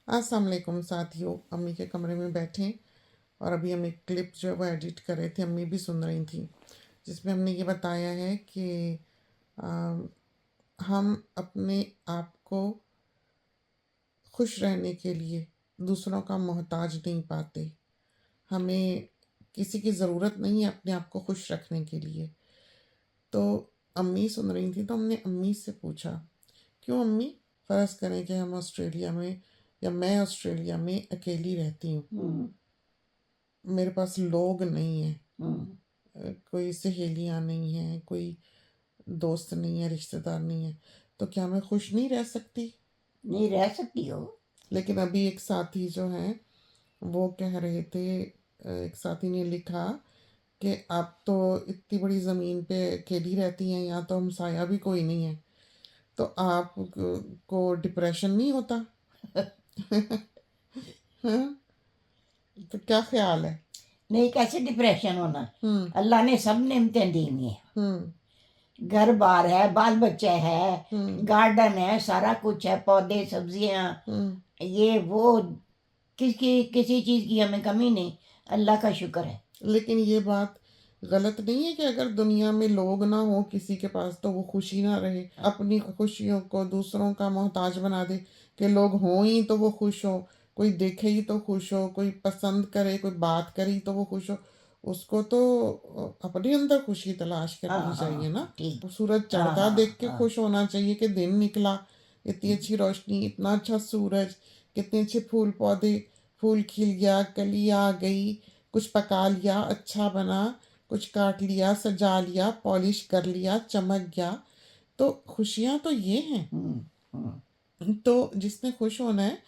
अस्सलाम वालेकुम साथियों। अम्मी के कमरे में बैठे और अभी हम एक क्लिप जो है वो एडिट कर रहे थे, अम्मी भी सुन रही थी, जिसमें हमने ये बताया है कि आ, हम अपने आप को खुश रहने के लिए दूसरों का मोहताज नहीं पाते। हमें किसी की ज़रूरत नहीं है अपने आप को खुश रखने के लिए। तो अम्मी सुन रही थी तो हमने अम्मी से पूछा, क्यों अम्मी, फ़र्ज़ करें कि हम ऑस्ट्रेलिया में या मैं ऑस्ट्रेलिया में अकेली रहती हूँ, हम्म मेरे पास लोग नहीं हैं, हम्म कोई सहेलियाँ नहीं हैं, कोई दोस्त नहीं है, रिश्तेदार नहीं है, तो क्या मैं खुश नहीं रह सकती? नहीं रह सकती हो। लेकिन अभी एक साथी जो हैं वो कह रहे थे, एक साथी ने लिखा कि आप तो इतनी बड़ी ज़मीन पे अकेली रहती हैं, यहाँ तो हमसाया भी कोई नहीं है, तो आप को डिप्रेशन नहीं होता? हाँ? तो क्या ख्याल है? नहीं, कैसे डिप्रेशन होना। हम्म अल्लाह ने सब नेमतें दी हुई हैं। हम्म घर बार है, बाल बच्चे है, हम्म गार्डन है, सारा कुछ है, पौधे सब्जियां, हम्म ये वो, किसी चीज की हमें कमी नहीं। अल्लाह का शुक्र है। लेकिन ये बात गलत नहीं है कि अगर दुनिया में लोग ना हो किसी के पास तो वो खुशी ना रहे, अपनी खुशियों को दूसरों का मोहताज बना दे कि लोग हों ही तो वो खुश हो, कोई देखे ही तो खुश हो, कोई पसंद करे, कोई बात करे ही तो वो खुश हो। उसको तो अपने अंदर खुशी तलाश हाँ करनी हाँ चाहिए ना। हाँ, ठीक। वो सूरज हाँ चढ़ता हाँ देख के हाँ। खुश होना चाहिए कि दिन निकला, इतनी अच्छी रोशनी, इतना अच्छा सूरज, कितने अच्छे फूल पौधे, फूल खिल गया, कली आ गई, कुछ पका लिया, अच्छा बना, कुछ काट लिया, सजा लिया, पॉलिश कर लिया, चमक गया। तो खुशियाँ तो ये हैं। हम्म हम्म। तो जिसने खुश होना है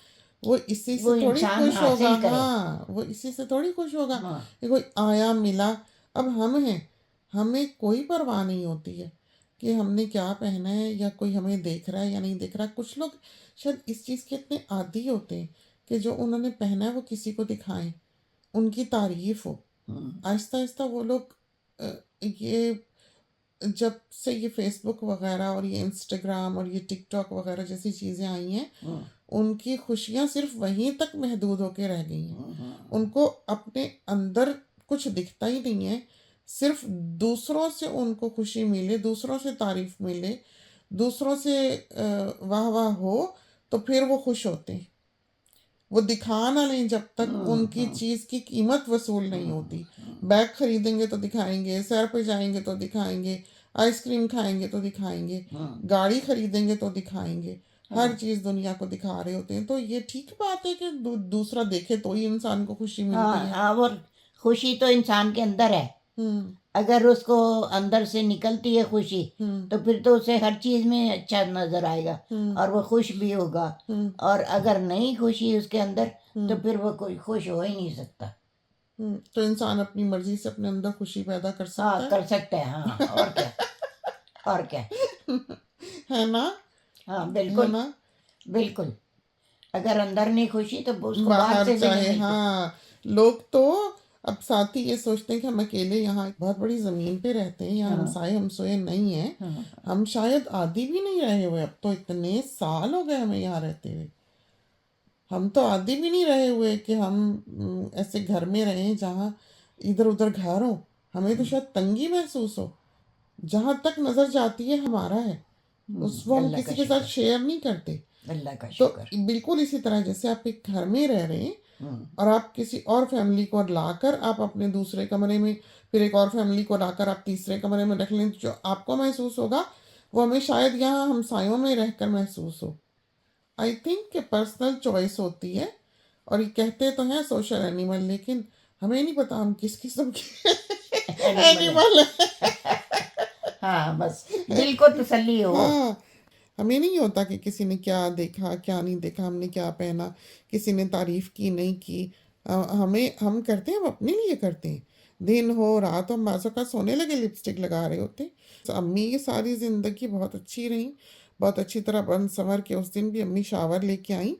वो इसी से वो थोड़ी इंसान खुश होगा। हासिल करे। हाँ, वो इसी से थोड़ी खुश होगा हाँ कि कोई आया मिला। अब हम हैं, हमें कोई परवाह नहीं होती है कि हमने क्या पहना है या कोई हमें देख रहा है या नहीं देख रहा। कुछ लोग शायद इस चीज़ के इतने आदी होते हैं कि जो उन्होंने पहना है वो किसी को दिखाएं, उनकी तारीफ हो। हम्म आहिस्ता आहिस्ता वो लोग ये जब से ये फेसबुक वगैरह और ये इंस्टाग्राम और ये टिकटॉक वगैरह जैसी चीज़ें आई हैं, हम्म उनकी खुशियाँ सिर्फ वहीं तक महदूद होके रह गई हैं। हम्म। उनको अपने अंदर कुछ दिखता ही नहीं है। सिर्फ दूसरों से उनको खुशी मिले, दूसरों से तारीफ मिले, दूसरों से वाह वाह हो, तो फिर वो खुश होते हैं। वो दिखा ना लें जब तक उनकी हम्म चीज़ की कीमत वसूल नहीं होती। बैग खरीदेंगे तो दिखाएंगे, सैर पे जाएंगे तो दिखाएंगे, आइसक्रीम खाएंगे तो दिखाएंगे, हम्म। गाड़ी खरीदेंगे तो दिखाएंगे, हर हाँ चीज़ दुनिया को दिखा रहे होते हैं। तो ये ठीक बात है कि दूसरा देखे तो ही इंसान को खुशी मिलती हाँ है। हाँ, और खुशी तो इंसान के अंदर है। हम्म अगर उसको अंदर से निकलती है खुशी, हम्म तो फिर तो उसे हर चीज में अच्छा नजर आएगा हम्म और वो खुश भी होगा। हम्म और अगर नहीं खुशी उसके अंदर, तो हम्म फिर वो कोई खुश हो ही नहीं सकता। तो इंसान अपनी मर्जी से अपने अंदर खुशी पैदा कर सकता हाँ, है। कर सकते हैं, हाँ, और क्या। और क्या। है ना? हाँ, है बिल्कुल। ना? बिल्कुल। अगर अंदर नहीं खुशी तो उसको बाहर बाहर से भी नहीं चाहे, मिलती। हाँ। लोग तो अब साथी ये सोचते हैं कि हम अकेले यहाँ बहुत बड़ी ज़मीन पे रहते हैं, यहाँ हाँ हमसाए हमसोए नहीं हैं। हाँ हम शायद आदी भी नहीं रहे हुए, अब तो इतने साल हो गए हमें यहाँ रहते हुए। हम तो आदी भी नहीं रहे हुए कि हम ऐसे घर में रहें जहाँ इधर उधर घर हो। हमें तो शायद तंगी महसूस हो। जहाँ तक नज़र जाती है हमारा है, उसको हम अल्लाह का किसी के साथ शुक्र। शेयर नहीं करते। अल्लाह का तो शुक्र। बिल्कुल इसी तरह जैसे आप एक घर में रह रहे हैं हम्म और आप किसी और फैमिली को लाकर आप अपने दूसरे कमरे में, फिर एक और फैमिली को लाकर आप तीसरे कमरे में रख लें, जो आपको महसूस होगा वो हमें शायद यहाँ हमसायों में रहकर महसूस हो। आई थिंक कि पर्सनल चॉइस होती है। और ये कहते तो हैं सोशल एनिमल, लेकिन हमें नहीं पता हम किस किस्म के एनिमल है। एनिमल हैं। हाँ, बस दिल को तसल्ली हो। हाँ, हमें नहीं होता कि किसी ने क्या देखा क्या नहीं देखा, हमने क्या पहना, किसी ने तारीफ की नहीं की। हमें हम करते हैं, हम अपने लिए करते हैं। दिन हो रात हो, हम बाज़ों का सोने लगे लिपस्टिक लगा रहे होते हैं। तो अम्मी की सारी ज़िंदगी बहुत अच्छी रही, बहुत अच्छी तरह बन संवर के। उस दिन भी अम्मी शावर लेके आई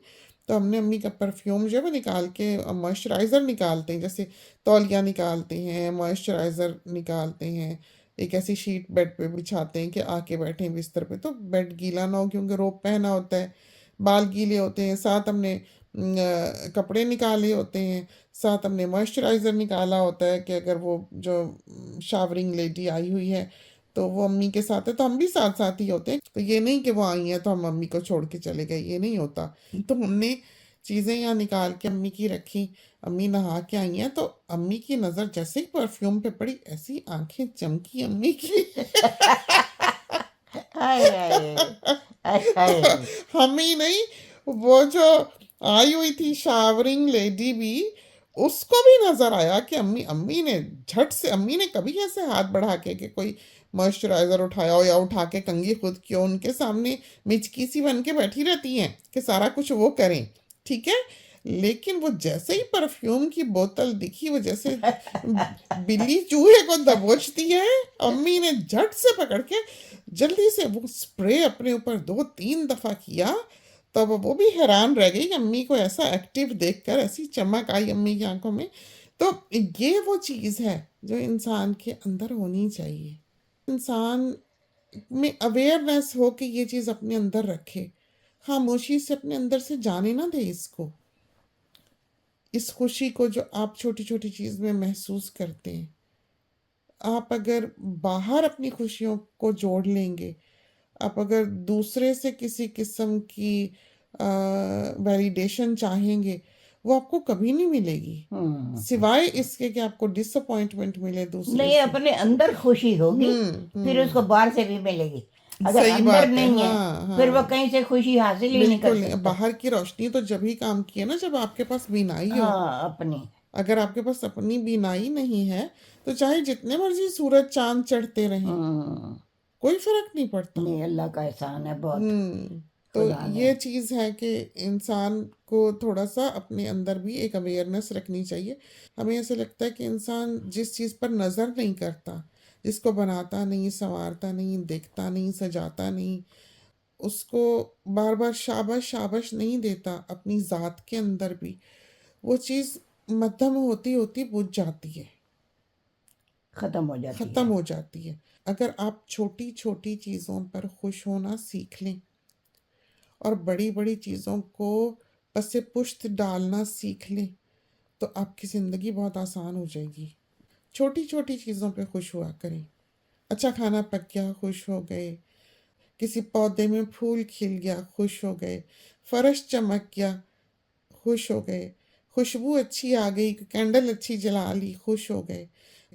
तो हमने अम्मी का परफ्यूम जो है वो निकाल के, मॉइस्चराइज़र निकालते हैं जैसे तौलिया निकालते हैं, मॉइस्चराइज़र निकालते हैं, एक ऐसी शीट बेड पे बिछाते हैं कि आके बैठे हैं बिस्तर पे तो बेड गीला ना हो, क्योंकि रोब पहना होता है, बाल गीले होते हैं। साथ हमने कपड़े निकाले होते हैं, साथ हमने मॉइस्चराइज़र निकाला होता है कि अगर वो जो शावरिंग लेडी आई हुई है तो वो अम्मी के साथ है, तो हम भी साथ साथ ही होते हैं। तो ये नहीं कि वो आई हैं तो हम अम्मी को छोड़ के चले गए, ये नहीं होता। तो हमने चीज़ें यहाँ निकाल के अम्मी की रखी। अम्मी नहा के आई हैं तो अम्मी की नज़र जैसे ही परफ्यूम पे पड़ी, ऐसी आंखें चमकी अम्मी की। हाय हाय हाय हाय। हम ही नहीं, वो जो आई हुई थी शावरिंग लेडी भी, उसको भी नजर आया कि अम्मी अम्मी ने झट से, अम्मी ने कभी ऐसे हाथ बढ़ा के कि कोई मॉइस्चराइजर उठाया हो या उठा के कंघी खुद की हो, उनके सामने मिचकी सी बन के बैठी रहती हैं कि सारा कुछ वो करें, ठीक है। लेकिन वो जैसे ही परफ्यूम की बोतल दिखी, वो जैसे बिल्ली चूहे को दबोचती है, अम्मी ने झट से पकड़ के जल्दी से वो स्प्रे अपने ऊपर 2-3 दफा किया। तब वो भी हैरान रह गई, अम्मी को ऐसा एक्टिव देखकर ऐसी चमक आई अम्मी की आंखों में। तो ये वो चीज़ है जो इंसान के अंदर होनी चाहिए। इंसान में अवेयरनेस हो कि ये चीज़ अपने अंदर रखे, खामोशी से अपने अंदर से जाने ना दे इसको, इस खुशी को जो आप छोटी छोटी चीज़ में महसूस करते हैं। आप अगर बाहर अपनी खुशियों को जोड़ लेंगे, आप अगर दूसरे से किसी किस्म की वैलिडेशन चाहेंगे, वो आपको कभी नहीं मिलेगी, सिवाय इसके कि आपको डिसअपॉइंटमेंट मिले दूसरे नहीं, से। अपने अंदर खुशी होगी फिर उसको बाहर से भी मिलेगी। अगर सही अंदर बात है, नहीं है हाँ फिर वो हाँ, कहीं से खुशी हासिल ही नहीं कर बिल्कुल नहीं। सकता। बाहर की रोशनी तो जब ही काम की है ना जब आपके पास बीनाई हो। हाँ, अपनी। अगर आपके पास अपनी बीनाई नहीं है तो चाहे जितने मर्जी सूरज चांद चढ़ते रहें, कोई फर्क नहीं पड़ता। नहीं, अल्लाह का एहसान है बहुत। तो खुदा ने ये चीज़ है कि इंसान को थोड़ा सा अपने अंदर भी एक अवेयरनेस रखनी चाहिए। हमें ऐसे लगता है कि इंसान जिस चीज़ पर नज़र नहीं करता, जिसको बनाता नहीं, संवारता नहीं, देखता नहीं, सजाता नहीं, उसको बार बार शाबाश शाबाश नहीं देता अपनी ज़ात के अंदर भी, वो चीज़ मध्यम होती होती बुझ जाती है, ख़त्म हो जाती ख़त्म है। हो जाती है। अगर आप छोटी छोटी चीज़ों पर खुश होना सीख लें और बड़ी बड़ी चीज़ों को पसे पुश्त डालना सीख लें, तो आपकी ज़िंदगी बहुत आसान हो जाएगी। छोटी छोटी चीज़ों पे खुश हुआ करें। अच्छा खाना पक गया, खुश हो गए। किसी पौधे में फूल खिल गया, खुश हो गए। फर्श चमक गया, खुश हो गए। खुशबू अच्छी आ गई, कैंडल अच्छी जला ली, खुश हो गए।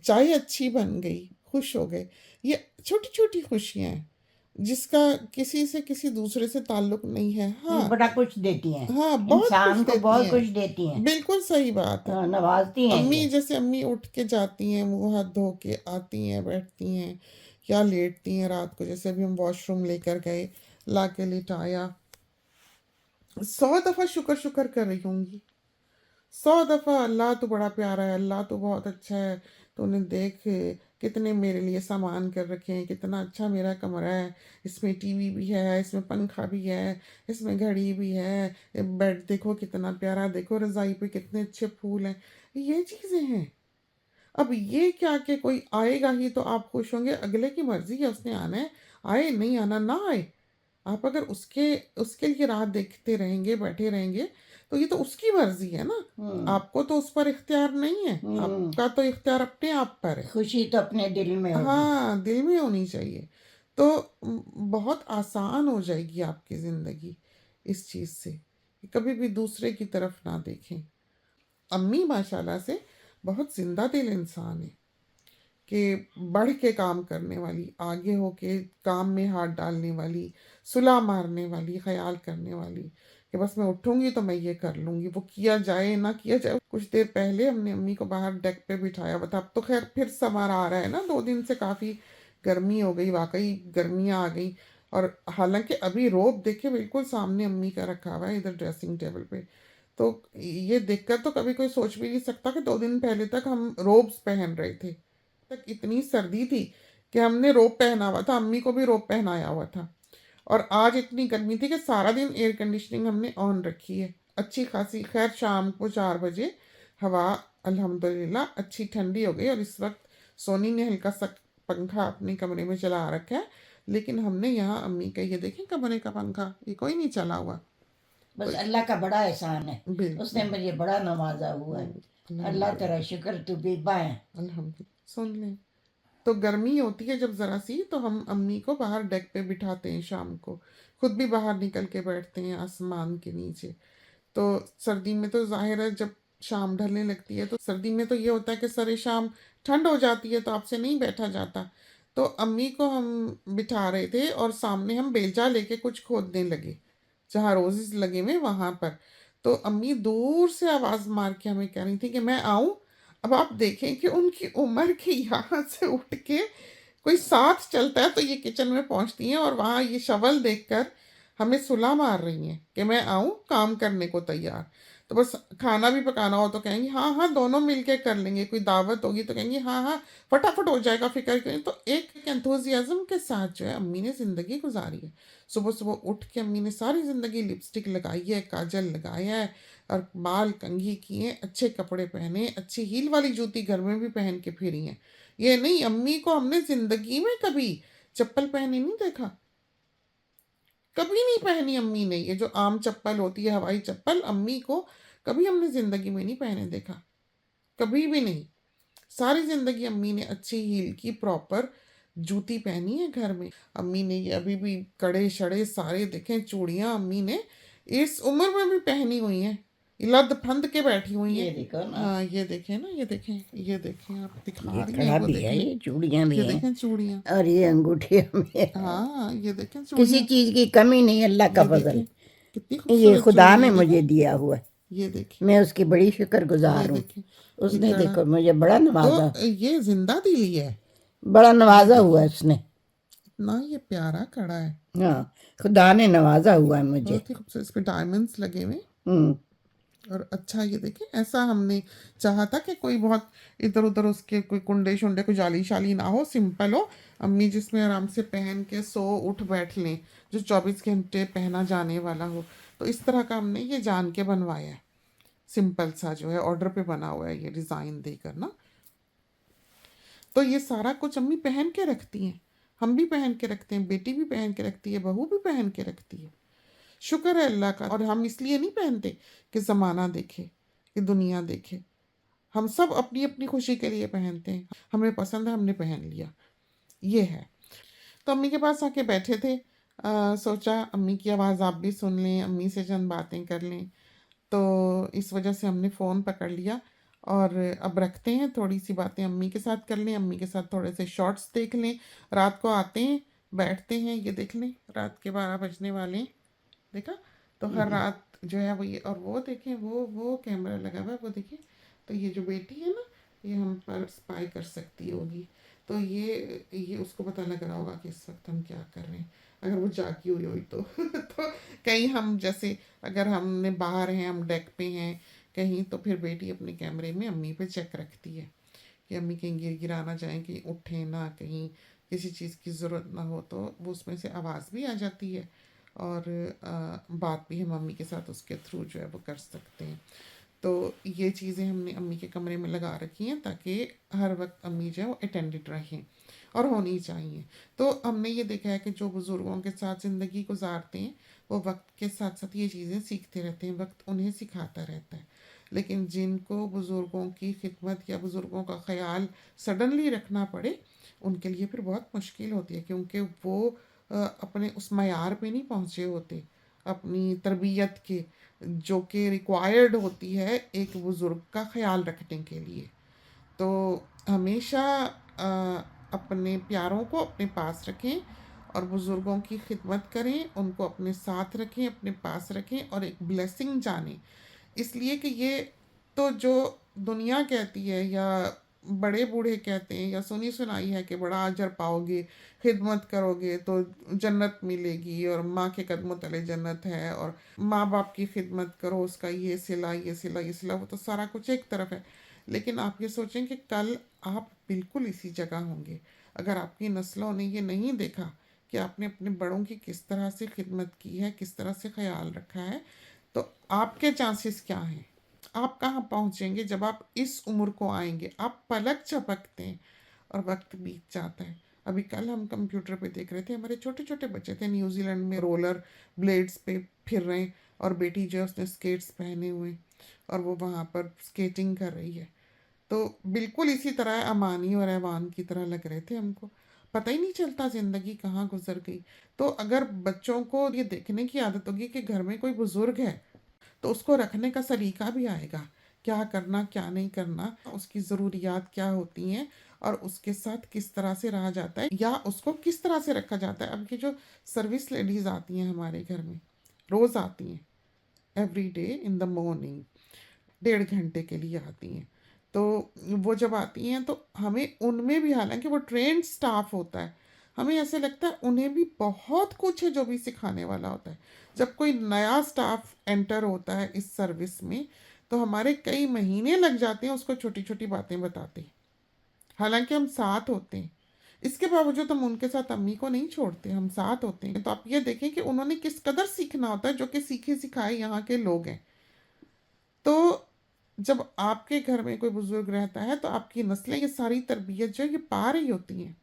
चाय अच्छी बन गई, खुश हो गए। ये छोटी छोटी खुशियाँ हैं जिसका किसी से किसी दूसरे से ताल्लुक नहीं है। ये हाँ बड़ा कुछ देती हैं, हाँ, बहुत कुछ इंसान को देती बहुत हैं, कुछ देती हैं। बिल्कुल सही बात है। नवाजती हैं अम्मी ये। जैसे अम्मी उठ के जाती हैं, मुंह हाथ धो के आती हैं, बैठती हैं या लेटती हैं रात को, जैसे अभी हम वॉशरूम लेकर गए, ला के लिटाया, 100 दफ़ा शुक्र शुक्र कर रही होंगी, 100 दफ़ा अल्लाह तो बड़ा प्यारा है, अल्लाह तो बहुत अच्छा है, तूने देख कितने मेरे लिए सामान कर रखे हैं, कितना अच्छा मेरा कमरा है, इसमें टीवी भी है, इसमें पंखा भी है, इसमें घड़ी भी है, बेड देखो कितना प्यारा, देखो रज़ाई पे कितने अच्छे फूल हैं। ये चीज़ें हैं। अब ये क्या कि कोई आएगा ही तो आप खुश होंगे, अगले की मर्जी है, उसने आना है, आए, नहीं आना ना आए। आप अगर उसके उसके लिए राह देखते रहेंगे, बैठे रहेंगे, तो ये तो उसकी मर्जी है ना, आपको तो उस पर इख्तियार नहीं है, आपका तो इख्तियार अपने आप पर है। खुशी तो अपने दिल में होगी। हाँ, दिल में होनी चाहिए। तो बहुत आसान हो जाएगी आपकी ज़िंदगी इस चीज़ से कि कभी भी दूसरे की तरफ ना देखें। अम्मी माशाल्लाह से बहुत जिंदा दिल इंसान है कि बढ़ के काम करने वाली, आगे होके काम में हाथ डालने वाली, सुलह मारने वाली, ख्याल करने वाली कि बस मैं उठूंगी तो मैं ये कर लूंगी, वो किया जाए ना किया जाए। कुछ देर पहले हमने अम्मी को बाहर डेक पे बिठाया हुआ था, अब तो खैर फिर समर आ रहा है ना, 2 दिन से काफ़ी गर्मी हो गई, वाकई गर्मियाँ आ गई। और हालांकि अभी रोब देखे बिल्कुल सामने अम्मी का रखा हुआ है इधर ड्रेसिंग टेबल पे, तो ये देखकर तो कभी कोई सोच भी नहीं सकता कि 2 दिन पहले तक हम रोब्स पहन रहे थे। तक इतनी सर्दी थी कि हमने रोब पहना हुआ था, अम्मी को भी रोब पहनाया हुआ था। और आज इतनी गर्मी थी कि सारा दिन एयर कंडीशनिंग हमने ऑन रखी है, अच्छी खासी। खैर शाम को 4 बजे हवा अल्हम्दुलिल्लाह अच्छी ठंडी हो गई और इस वक्त सोनी ने हल्का सा पंखा अपने कमरे में चला रखा है, लेकिन हमने यहाँ अम्मी का ये देखें कमरे का पंखा, ये कोई नहीं चला हुआ, तो बस अल्लाह का बड़ा एहसान है, उसने बिल्कुल। मुझे बड़ा नवाजा हुआ है। अल्लाह तेरा अल्हम्दुलिल्लाह। शुक्र, तू बीबा है। अल्हम्दुलिल्लाह। सुन लें। तो गर्मी होती है जब ज़रा सी, तो हम अम्मी को बाहर डेक पे बिठाते हैं शाम को, खुद भी बाहर निकल के बैठते हैं आसमान के नीचे। तो सर्दी में तो ज़ाहिर है जब शाम ढलने लगती है, तो सर्दी में तो ये होता है कि सरे शाम ठंड हो जाती है, तो आपसे नहीं बैठा जाता। तो अम्मी को हम बिठा रहे थे और सामने हम बेलचा लेके कुछ खोदने लगे, जहाँ रोजेस लगे हुए वहाँ पर। तो अम्मी दूर से आवाज़ मार के हमें कह रही थी कि मैं आऊँ। अब आप देखें कि उनकी उम्र के यहाँ से उठ के कोई साथ चलता है तो ये किचन में पहुंचती हैं और वहाँ ये शवल देखकर हमें सुला मार रही हैं कि मैं आऊँ काम करने को तैयार। तो बस खाना भी पकाना हो तो कहेंगी हाँ हाँ दोनों मिलके कर लेंगे, कोई दावत होगी तो कहेंगी हाँ हाँ फटाफट हो जाएगा, फिक्र करें। तो एक एंथुजियाज्म के साथ जो है अम्मी ने ज़िंदगी गुजारी है। सुबह सुबह उठ के अम्मी ने सारी ज़िंदगी लिपस्टिक लगाई है, काजल लगाया है, और बाल कंघी किए, अच्छे कपड़े पहने, अच्छी हील वाली जूती घर में भी पहन के फिरी हैं। ये नहीं, अम्मी को हमने जिंदगी में कभी चप्पल पहने नहीं देखा, कभी नहीं पहनी अम्मी ने। ये जो आम चप्पल होती है, हवाई चप्पल, अम्मी को कभी हमने जिंदगी में नहीं पहने देखा, कभी भी नहीं। सारी जिंदगी अम्मी ने अच्छी हील की प्रॉपर जूती पहनी है घर में। अम्मी ने ये अभी भी कड़े शड़े सारे देखें, चूड़ियां अम्मी ने इस उम्र में भी पहनी हुई हैं, लद फंद के बैठी हुई ये हैं। देखो ना, हाँ ये देखें ना, ये देखें, ये देखें, आप दिखा ये रही हैं कड़ा वो भी है, देखें, ये चूड़ियाँ भी ये हैं, देखें चूड़ियां। और ये अंगूठियाँ भी है। हाँ ये देखें किसी चूड़ियां, चीज़ की कमी नहीं, अल्लाह का ये फजल। देखें कितनी ये खूबसूरत खुदा चूड़ी ने है, देखा, मुझे दिया हुआ है, ये देखें, मैं उसकी बड़ी ये शुक्रगुजार हूँ। देखें, ये उसने कड़ा। देखो मुझे बड़ा नवाजा, तो ये जिंदा दिली है, बड़ा ये नवाजा हुआ है देखें उसने। इतना ये प्यारा कड़ा है, हाँ, खुदा ने नवाजा हुआ है मुझे। बहुत ही खूबसूरत, इस पे डायमंड्स लगे हुए। हम्म। और अच्छा ये देखें, ऐसा हमने चाहा था कि कोई बहुत इधर उधर उसके कोई कुंडे शुंडे कोई जाली शाली ना हो, सिंपल हो, अम्मी जिसमें आराम से पहन के सो उठ बैठ लें, जो 24 घंटे पहना जाने वाला हो। तो इस तरह का हमने ये जान के बनवाया है, सिंपल सा जो है ऑर्डर पे बना हुआ है ये डिज़ाइन देकर ना। तो ये सारा कुछ अम्मी पहन के रखती हैं, हम भी पहन के रखते हैं, बेटी भी पहन के रखती है, बहू भी पहन के रखती है। शुक्र है अल्लाह का। और हम इसलिए नहीं पहनते कि ज़माना देखे, कि दुनिया देखे, हम सब अपनी अपनी खुशी के लिए पहनते हैं, हमें पसंद है हमने पहन लिया, ये है। तो अम्मी के पास आके बैठे थे, सोचा अम्मी की आवाज़ आप भी सुन लें, अम्मी से चंद बातें कर लें। तो इस वजह से हमने फ़ोन पकड़ लिया और अब रखते हैं, थोड़ी सी बातें अम्मी के साथ कर लें, अम्मी के साथ थोड़े से शॉर्ट्स देख लें, रात को आते हैं बैठते हैं, ये देख लें रात के 12 बजने वाले हैं, देखा। तो हर रात जो है वो ये, और वो देखें वो कैमरा लगा हुआ है, वो देखें। तो ये जो बेटी है ना, ये हम पर स्पाई कर सकती होगी। तो ये उसको पता लग रहा होगा कि इस वक्त हम क्या कर रहे हैं, अगर वो जागी हुई तो तो कहीं हम जैसे अगर हमने बाहर हैं, हम डेक पे हैं कहीं, तो फिर बेटी अपने कैमरे में अम्मी पे चेक रखती है कि अम्मी कहीं गिर गिरा ना जाए, कहीं उठे ना, कहीं किसी चीज़ की ज़रूरत ना हो, तो वो उसमें से आवाज़ भी आ जाती है और बात भी हम अम्मी के साथ उसके थ्रू जो है वो कर सकते हैं। तो ये चीज़ें हमने अम्मी के कमरे में लगा रखी हैं ताकि हर वक्त अम्मी जो है वो अटेंडेड रहें, और होनी चाहिए। तो हमने ये देखा है कि जो बुज़ुर्गों के साथ ज़िंदगी गुजारते हैं वो वक्त के साथ साथ ये चीज़ें सीखते रहते हैं, वक्त उन्हें सिखाता रहता है। लेकिन जिनको बुज़ुर्गों की खिदमत या बुज़ुर्गों का ख़्याल सडनली रखना पड़े, उनके लिए फिर बहुत मुश्किल होती है, क्योंकि वो अपने उस मयार पे नहीं पहुँचे होते अपनी तरबियत के, जो कि रिक्वायर्ड होती है एक बुज़ुर्ग का ख़्याल रखने के लिए। तो हमेशा अपने प्यारों को अपने पास रखें और बुज़ुर्गों की खिदमत करें, उनको अपने साथ रखें, अपने पास रखें और एक ब्लेसिंग जानें। इसलिए कि ये तो जो दुनिया कहती है या बड़े बूढ़े कहते हैं या सुनी सुनाई है कि बड़ा अजर पाओगे, खिदमत करोगे तो जन्नत मिलेगी, और माँ के कदमों तले जन्नत है, और माँ बाप की खिदमत करो उसका ये सिला ये सिला ये सिला, वो तो सारा कुछ एक तरफ है। लेकिन आप ये सोचें कि कल आप बिल्कुल इसी जगह होंगे। अगर आपकी नस्लों ने ये नहीं देखा कि आपने अपने बड़ों की किस तरह से खिदमत की है, किस तरह से ख्याल रखा है, तो आपके चांसेस क्या हैं, आप कहाँ पहुँचेंगे जब आप इस उम्र को आएंगे। आप पलक झपकते हैं और वक्त बीत जाता है। अभी कल हम कंप्यूटर पे देख रहे थे, हमारे छोटे छोटे बच्चे थे न्यूजीलैंड में रोलर ब्लेड्स पे फिर रहे हैं, और बेटी जो है उसने स्केट्स पहने हुए और वो वहाँ पर स्केटिंग कर रही है। तो बिल्कुल इसी तरह अमानी और ऐवान की तरह लग रहे थे हमको। पता ही नहीं चलता ज़िंदगी कहाँ गुजर गई। तो अगर बच्चों को ये देखने की आदत होगी कि घर में कोई बुज़ुर्ग है, तो उसको रखने का सलीका भी आएगा, क्या करना क्या नहीं करना, उसकी ज़रूरियात क्या होती हैं और उसके साथ किस तरह से रहा जाता है या उसको किस तरह से रखा जाता है। अब ये जो सर्विस लेडीज़ आती हैं हमारे घर में, रोज़ आती हैं, every day in the morning 1.5 घंटे के लिए आती हैं। तो वो जब आती हैं तो हमें उनमें भी, हालांकि वो ट्रेंड स्टाफ होता है, हमें ऐसे लगता है उन्हें भी बहुत कुछ है जो भी सिखाने वाला होता है। जब कोई नया स्टाफ एंटर होता है इस सर्विस में, तो हमारे कई महीने लग जाते हैं उसको छोटी छोटी बातें बताते, हालांकि हम साथ होते हैं। इसके बावजूद हम उनके साथ अम्मी को नहीं छोड़ते, हम साथ होते हैं। तो आप ये देखें कि उन्होंने किस कदर सीखना होता है, जो कि सीखे सिखाए यहाँ के लोग हैं। तो जब आपके घर में कोई बुजुर्ग रहता है तो आपकी नस्लें ये सारी तरबियत जो है ये पा रही होती हैं।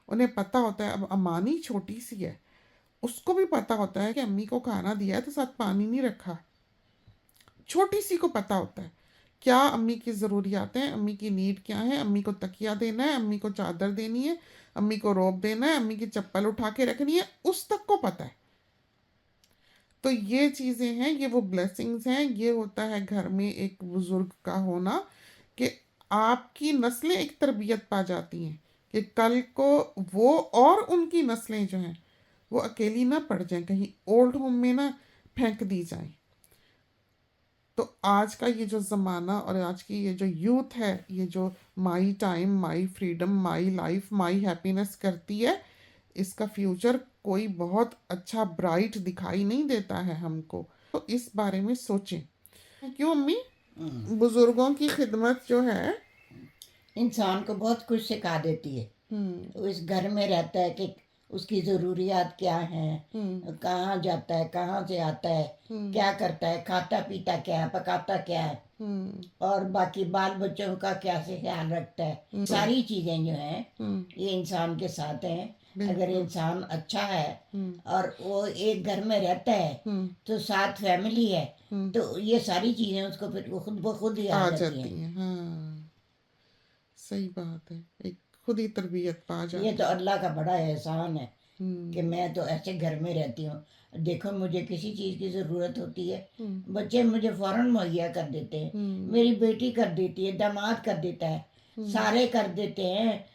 उन्हें पता होता है, अब अमानी छोटी सी है, उसको भी पता होता है कि अम्मी को खाना दिया है तो साथ पानी नहीं रखा। छोटी सी को पता होता है क्या अम्मी की ज़रूरियात हैं, अम्मी की नीड क्या है, अम्मी को तकिया देना है, अम्मी को चादर देनी है, अम्मी को रोब देना है, अम्मी की चप्पल उठा के रखनी है, उस तक को पता है। तो ये चीज़ें हैं, ये वो ब्लेसिंग्स हैं, ये होता है घर में एक बुज़ुर्ग का होना, कि आपकी नस्लें एक तरबियत पा जाती हैं कि कल को वो और उनकी नस्लें जो हैं वो अकेली ना पड़ जाएं, कहीं ओल्ड होम में ना फेंक दी जाएं। तो आज का ये जो ज़माना और आज की ये जो यूथ है, ये जो my time, my freedom, my life, my happiness करती है, इसका फ्यूचर कोई बहुत अच्छा ब्राइट दिखाई नहीं देता है हमको। तो इस बारे में सोचें। क्यों अम्मी? बुजुर्गों की खिदमत जो है इंसान को बहुत कुछ सिखा देती है। वो इस घर में रहता है कि उसकी ज़रूरियात क्या हैं, कहाँ जाता है, कहाँ से आता है, क्या करता है, खाता पीता क्या है, पकाता क्या है, और बाकी बाल बच्चों का क्या से ख्याल रखता है। सारी चीज़ें जो हैं ये इंसान के साथ हैं। अगर इंसान अच्छा है और वो एक घर में रहता है तो साथ फैमिली है, तो ये सारी चीज़ें उसको फिर वो खुद ही आ जाती हैं। हैं। हाँ, सही बात है, एक खुद ही तरबियत पा जाती ये है। तो अल्लाह का बड़ा एहसान है कि मैं तो ऐसे घर में रहती हूँ। देखो मुझे किसी चीज़ की ज़रूरत होती है, बच्चे मुझे फ़ौरन मुहैया कर देते हैं, मेरी बेटी कर देती है, दामाद कर देता है, सारे कर देते हैं।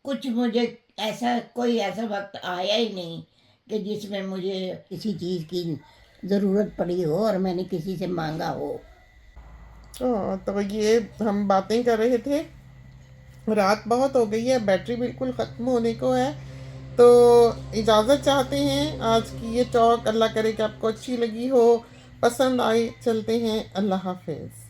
कुछ मुझे ऐसा कोई ऐसा वक्त आया ही नहीं कि जिसमें मुझे किसी चीज़ की ज़रूरत पड़ी हो और मैंने किसी से मांगा हो। तो ये हम बातें कर रहे थे, रात बहुत हो गई है, बैटरी बिल्कुल ख़त्म होने को है, तो इजाज़त चाहते हैं। आज की ये टॉक अल्लाह करे कि आपको अच्छी लगी हो, पसंद आई। चलते हैं, अल्लाह हाफिज़।